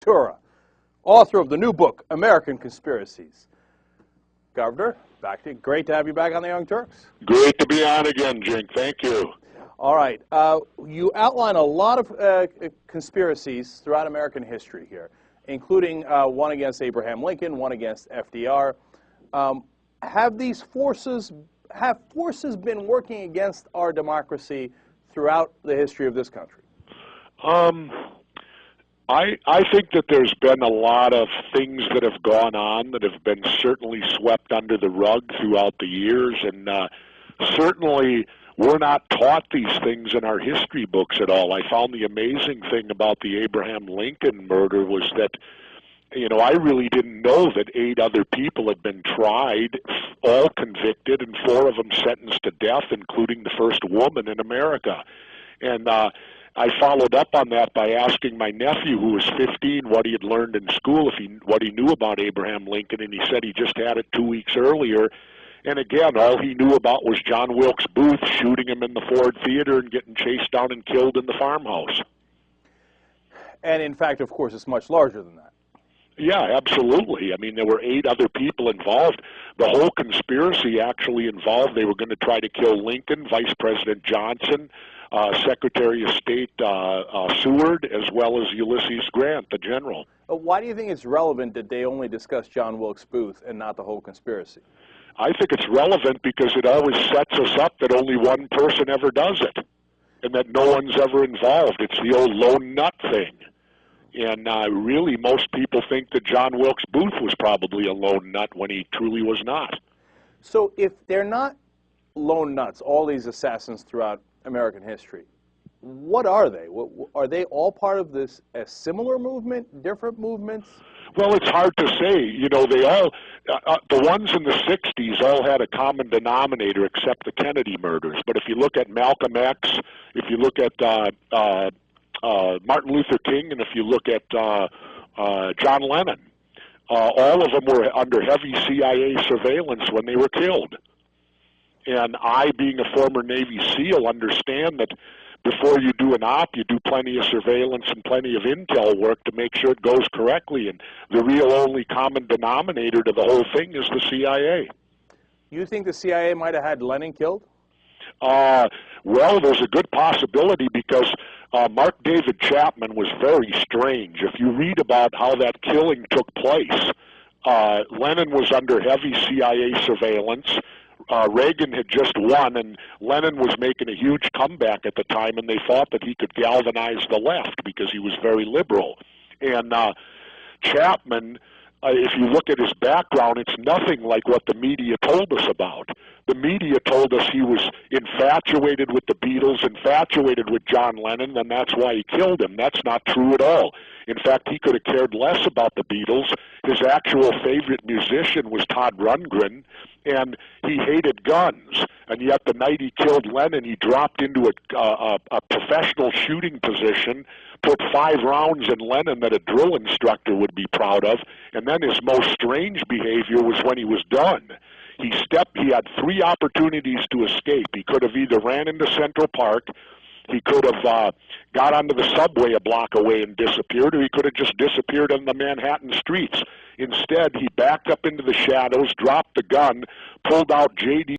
Ventura, author of the new book, American Conspiracies. Governor, great to have you back on the Young Turks. Great to be on again, Jink. Thank you. All right. You outline a lot of conspiracies throughout American history here, including one against Abraham Lincoln, one against FDR. Have forces been working against our democracy throughout the history of this country? I think that there's been a lot of things that have gone on that have been certainly swept under the rug throughout the years, and certainly we're not taught these things in our history books at all. I found the amazing thing about the Abraham Lincoln murder was that, you know, I really didn't know that 8 other people had been tried, all convicted, and 4 of them sentenced to death, including the first woman in America. And I followed up on that by asking my nephew, who was 15, what he had learned in school, what he knew about Abraham Lincoln, and he said he just had it 2 weeks earlier. And again, all he knew about was John Wilkes Booth shooting him in the Ford Theater and getting chased down and killed in the farmhouse. And in fact, of course, it's much larger than that. Yeah, absolutely. I mean, there were 8 other people involved. The whole conspiracy actually involved, they were going to try to kill Lincoln, Vice President Johnson, Secretary of State Seward, as well as Ulysses Grant, the general. Why do you think it's relevant that they only discuss John Wilkes Booth and not the whole conspiracy? I think it's relevant because it always sets us up that only one person ever does it, and that no one's ever involved. It's the old lone nut thing. And really, most people think that John Wilkes Booth was probably a lone nut when he truly was not. So if they're not lone nuts, all these assassins throughout American history, what are they? Are they all part of this a similar movement, different movements? Well, it's hard to say. You know, they all, the ones in the 60s all had a common denominator except the Kennedy murders. But if you look at Malcolm X, if you look at Martin Luther King, and if you look at John Lennon, all of them were under heavy CIA surveillance when they were killed. And I, being a former Navy SEAL, understand that before you do an op, you do plenty of surveillance and plenty of intel work to make sure it goes correctly. And the real only common denominator to the whole thing is the CIA. You think the CIA might have had Lennon killed? Well, there's a good possibility because Mark David Chapman was very strange. If you read about how that killing took place, Lennon was under heavy CIA surveillance. Reagan had just won, and Lennon was making a huge comeback at the time, and they thought that he could galvanize the left because he was very liberal. And Chapman, if you look at his background, it's nothing like what the media told us about. The media told us he was infatuated with the Beatles, infatuated with John Lennon, and that's why he killed him. That's not true at all. In fact, he could have cared less about the Beatles. His actual favorite musician was Todd Rundgren, and he hated guns. And yet the night he killed Lennon, he dropped into a professional shooting position, put 5 rounds in Lennon that a drill instructor would be proud of, and then his most strange behavior was when he was done. He had 3 opportunities to escape. He could have either ran into Central Park, he could have got onto the subway a block away and disappeared, or he could have just disappeared on the Manhattan streets. Instead, he backed up into the shadows, dropped the gun, pulled out J.D.